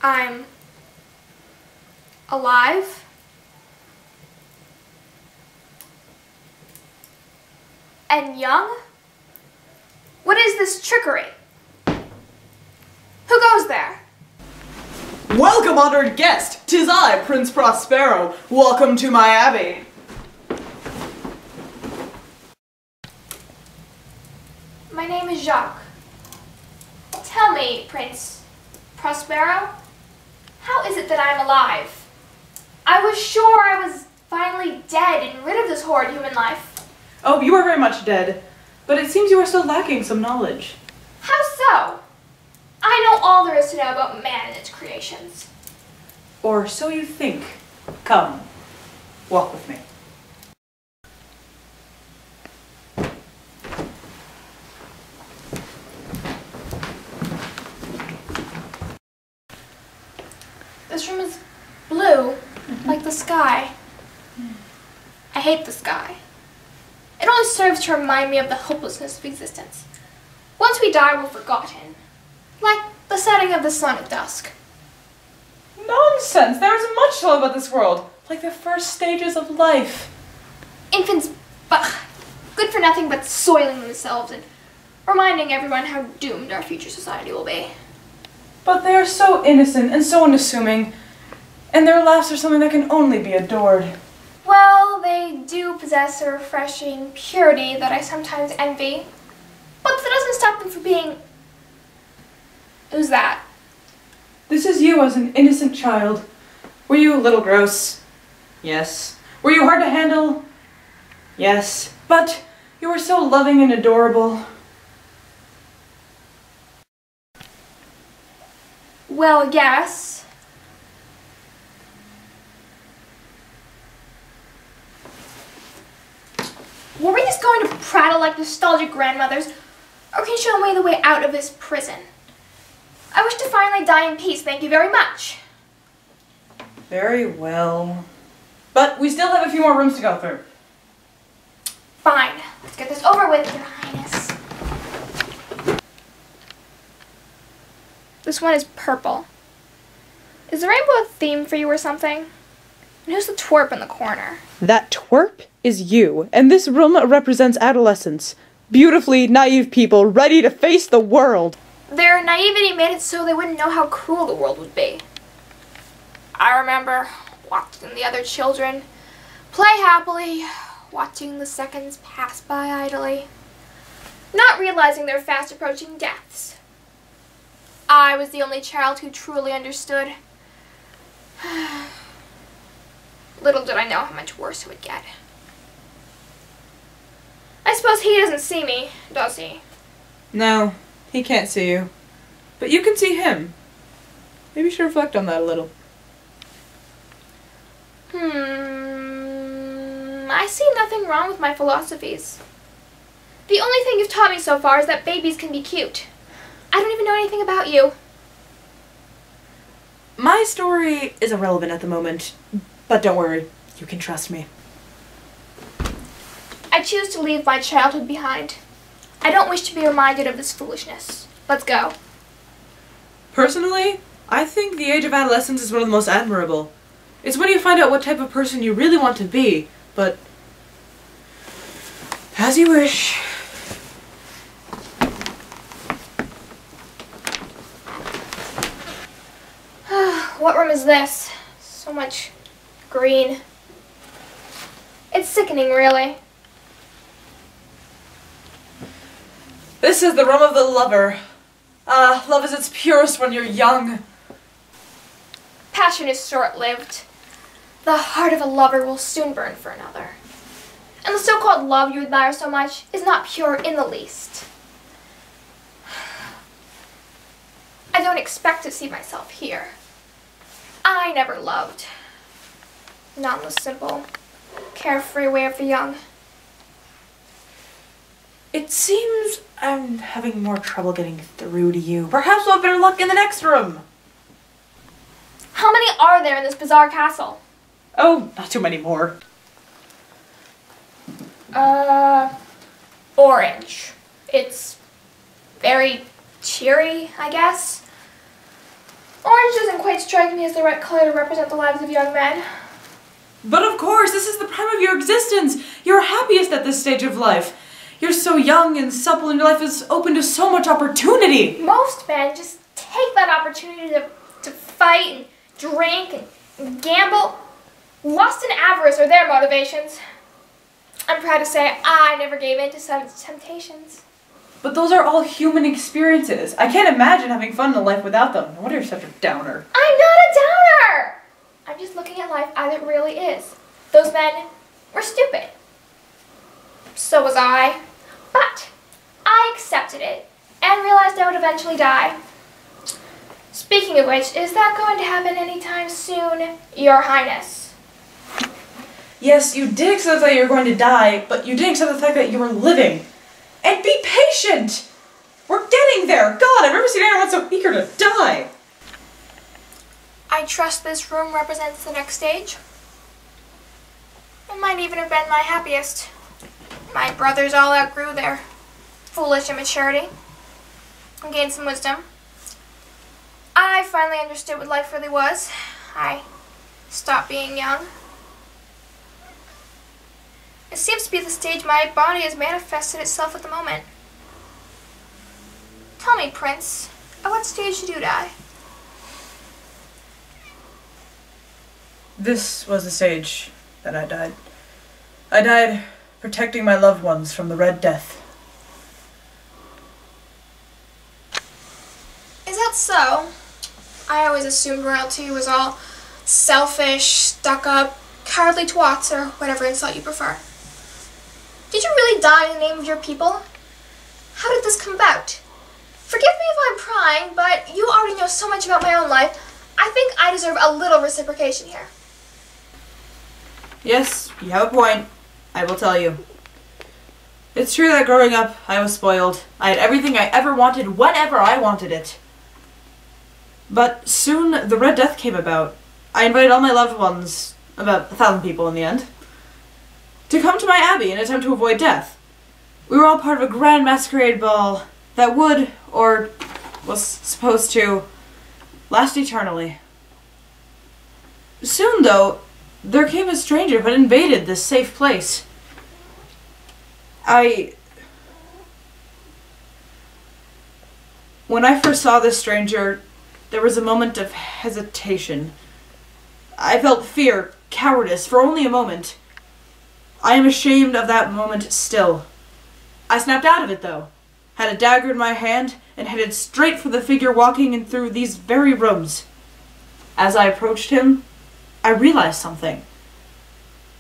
I'm alive. And young? What is this trickery? Who goes there? Welcome, honored guest! 'Tis I, Prince Prospero. Welcome to my abbey. My name is Jacques. Tell me, Prince Prospero, how is it that I'm alive? I was sure I was finally dead and rid of this horrid human life. Oh, you are very much dead, but it seems you are still lacking some knowledge. How so? I know all there is to know about man and its creations. Or so you think. Come, walk with me. This room is blue, like the sky. I hate the sky. It only serves to remind me of the hopelessness of existence. Once we die, we're forgotten. Like the setting of the sun at dusk. Nonsense! There is much to love about this world, like the first stages of life. Infants, bah, good for nothing but soiling themselves and reminding everyone how doomed our future society will be. But they are so innocent and so unassuming, and their laughs are something that can only be adored. Well, they do possess a refreshing purity that I sometimes envy, but that doesn't stop them from being... Who's that? This is you as an innocent child. Were you a little gross? Yes. Were you hard to handle? Yes. But you were so loving and adorable. Well, yes. Were we just going to prattle like nostalgic grandmothers, or can you show me the way out of this prison? I wish to finally die in peace, thank you very much. Very well. But we still have a few more rooms to go through. Fine. Let's get this over with, Your Highness. This one is purple. Is the rainbow a theme for you or something? And who's the twerp in the corner? That twerp is you, and this room represents adolescence. Beautifully naive people ready to face the world. Their naivety made it so they wouldn't know how cruel the world would be. I remember watching the other children play happily, watching the seconds pass by idly, not realizing their fast approaching deaths. I was the only child who truly understood. Little did I know how much worse it would get. I suppose he doesn't see me, does he? No, he can't see you. But you can see him. Maybe you should reflect on that a little. I see nothing wrong with my philosophies. The only thing you've taught me so far is that babies can be cute. I don't even know anything about you. My story is irrelevant at the moment, but don't worry, you can trust me. I choose to leave my childhood behind. I don't wish to be reminded of this foolishness. Let's go. Personally, I think the age of adolescence is one of the most admirable. It's when you find out what type of person you really want to be, but as you wish. What room is this? So much green. It's sickening, really. This is the room of the lover. Ah, love is its purest when you're young. Passion is short-lived. The heart of a lover will soon burn for another. And the so-called love you admire so much is not pure in the least. I don't expect to see myself here. I never loved. Not in the simple, carefree way of the young. It seems I'm having more trouble getting through to you. Perhaps we'll have better luck in the next room. How many are there in this bizarre castle? Oh, not too many more. Orange. It's very cheery, I guess. Orange doesn't quite strike me as the right color to represent the lives of young men. But of course, this is the prime of your existence. You're happiest at this stage of life. You're so young and supple and your life is open to so much opportunity. Most men just take that opportunity to fight and drink and gamble. Lust and avarice are their motivations. I'm proud to say I never gave in to some temptations. But those are all human experiences. I can't imagine having fun in a life without them. No wonder you're such a downer. I'm not a downer! I'm just looking at life as it really is. Those men were stupid. So was I. But I accepted it and realized I would eventually die. Speaking of which, is that going to happen anytime soon, Your Highness? Yes, you did accept that you were going to die, but you didn't accept the fact that you were living. And be patient! We're getting there! God, I've never seen anyone so eager to die! I trust this room represents the next stage. It might even have been my happiest. My brothers all outgrew their foolish immaturity and gained some wisdom. I finally understood what life really was. I stopped being young. It seems to be the stage my body has manifested itself at the moment. Tell me, Prince, at what stage did you die? This was the stage that I died. I died protecting my loved ones from the Red Death. Is that so? I always assumed royalty was all selfish, stuck-up, cowardly twats, or whatever insult you prefer. Did you really die in the name of your people? How did this come about? Forgive me if I'm prying, but you already know so much about my own life. I think I deserve a little reciprocation here. Yes, you have a point. I will tell you. It's true that growing up, I was spoiled. I had everything I ever wanted whenever I wanted it. But soon, the Red Death came about. I invited all my loved ones, about 1,000 people in the end, to come to my abbey in an attempt to avoid death. We were all part of a grand masquerade ball that would, or was supposed to, last eternally. Soon, though, there came a stranger who had invaded this safe place. When I first saw this stranger, there was a moment of hesitation. I felt fear, cowardice, for only a moment. I am ashamed of that moment still. I snapped out of it, though, had a dagger in my hand, and headed straight for the figure walking in through these very rooms. As I approached him, I realized something.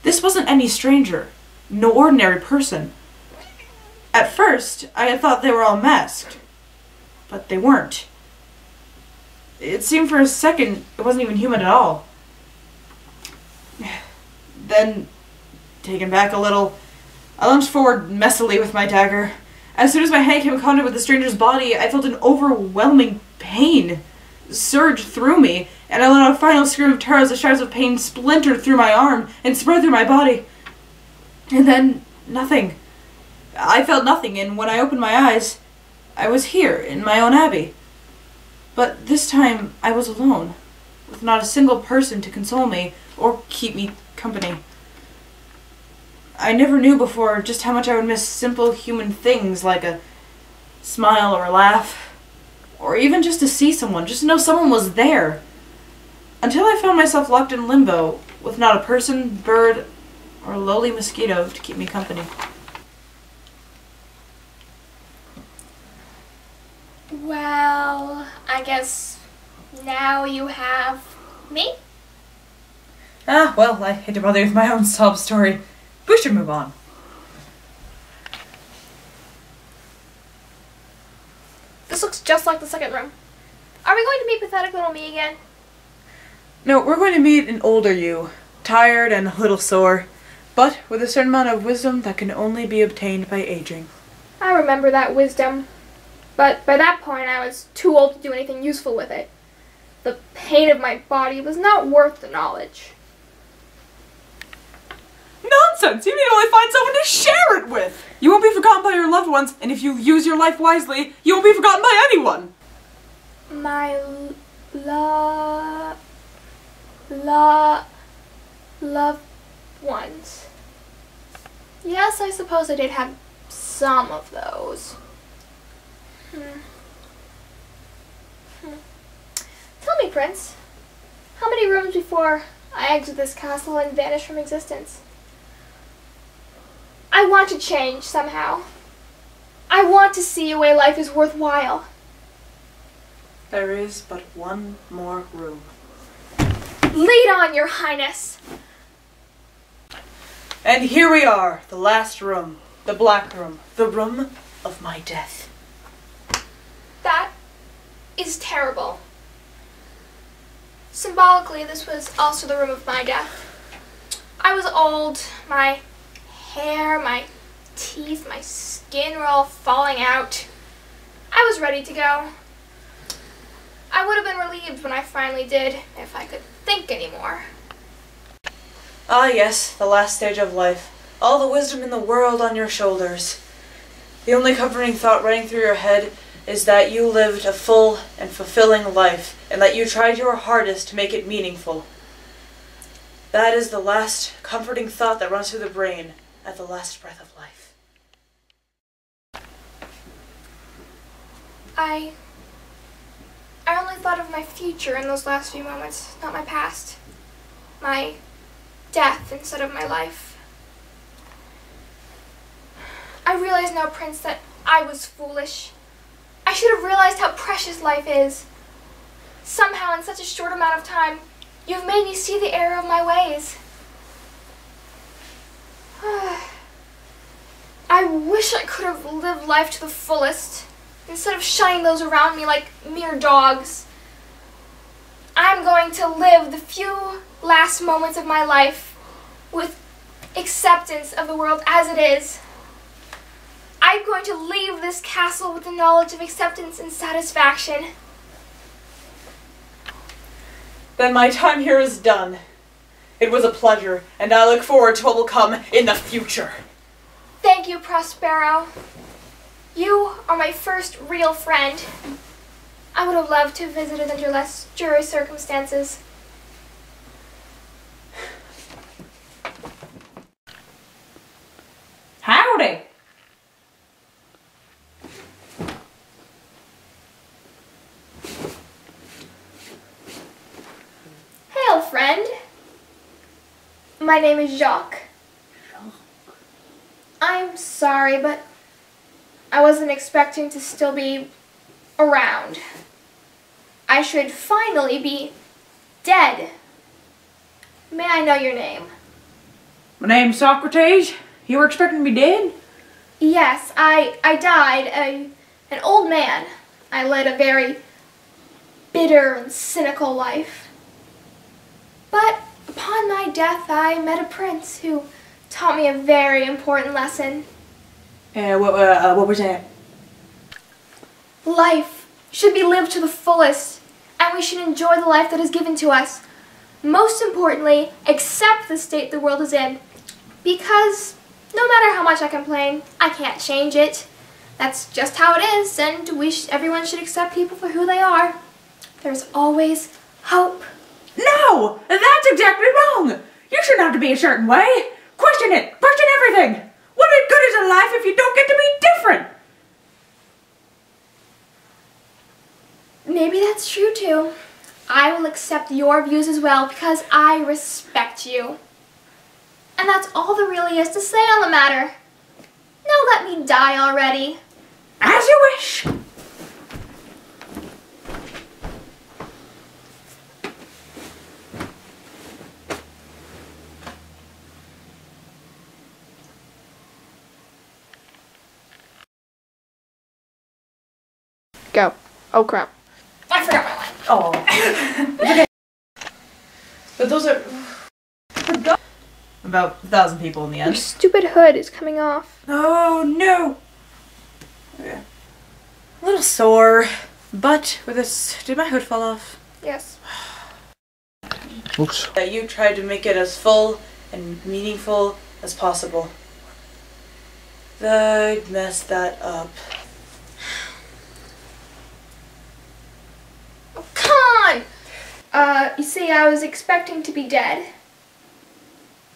This wasn't any stranger, no ordinary person. At first, I had thought they were all masked, but they weren't. It seemed for a second it wasn't even human at all. Then, taken back a little, I lunged forward messily with my dagger. As soon as my hand came in contact with the stranger's body, I felt an overwhelming pain surge through me, and I let out a final scream of terror as the shards of pain splintered through my arm and spread through my body. And then, nothing. I felt nothing, and when I opened my eyes, I was here, in my own abbey. But this time, I was alone, with not a single person to console me or keep me company. I never knew before just how much I would miss simple human things like a smile or a laugh, or even just to see someone, just to know someone was there. Until I found myself locked in limbo, with not a person, bird, or lowly mosquito to keep me company. Well, I guess now you have me? Ah, well, I hate to bother you with my own sob story. We should move on. This looks just like the second room. Are we going to meet pathetic little me again? No, we're going to meet an older you, tired and a little sore, but with a certain amount of wisdom that can only be obtained by aging. I remember that wisdom, but by that point I was too old to do anything useful with it. The pain of my body was not worth the knowledge. Nonsense! You need to only find someone to share it with! You won't be forgotten by your loved ones, and if you use your life wisely, you won't be forgotten by anyone! My love... yes, I suppose I did have some of those. Tell me, Prince, how many rooms before I exit this castle and vanish from existence? I want to change somehow. I want to see a way life is worthwhile. There is but one more room. Lead on, Your Highness. And here we are, the last room, the Black Room, the room of my death. That is terrible. Symbolically, this was also the room of my death. I was old, my hair, my teeth, my skin were all falling out. I was ready to go. I would have been relieved when I finally did, if I could think anymore. Ah yes, the last stage of life. All the wisdom in the world on your shoulders. The only comforting thought running through your head is that you lived a full and fulfilling life, and that you tried your hardest to make it meaningful. That is the last comforting thought that runs through the brain at the last breath of life. I only thought of my future in those last few moments, not my past. My death instead of my life. I realize now, Prince, that I was foolish. I should have realized how precious life is. Somehow, in such a short amount of time, you've made me see the error of my ways. I wish I could have lived life to the fullest, instead of shunning those around me like mere dogs. I'm going to live the few last moments of my life with acceptance of the world as it is. I'm going to leave this castle with the knowledge of acceptance and satisfaction. Then my time here is done. It was a pleasure, and I look forward to what will come in the future. Thank you, Prospero. You are my first real friend. I would have loved to have visited under less dreary circumstances. Howdy! Hail, friend. My name is Jacques. I'm sorry, but I wasn't expecting to still be around. I should finally be dead. May I know your name? My name's Socrates. You were expecting me dead? Yes, I died, an old man. I led a very bitter and cynical life. But upon my death, I met a prince who taught me a very important lesson. What was that? Life should be lived to the fullest, and we should enjoy the life that is given to us. Most importantly, accept the state the world is in, because no matter how much I complain, I can't change it. That's just how it is, and everyone should accept people for who they are. There's always hope. No! That's exactly wrong! You shouldn't have to be a certain way! Question it! Question everything! What good is a life if you don't get to be different? Maybe that's true too. I will accept your views as well because I respect you. And that's all there really is to say on the matter. Now let me die already. As you wish! Go. Oh crap. I forgot my line. Oh. It's okay. But those are... About 1,000 people in the Your end. stupid hood is coming off. Oh no! Okay. A little sore, but with this... Did my hood fall off? Yes. Oops. That you tried to make it as full and meaningful as possible. I messed that up. Oh, come on! You see, I was expecting to be dead.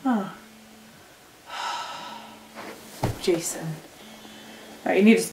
Huh. Jason. Alright, you need to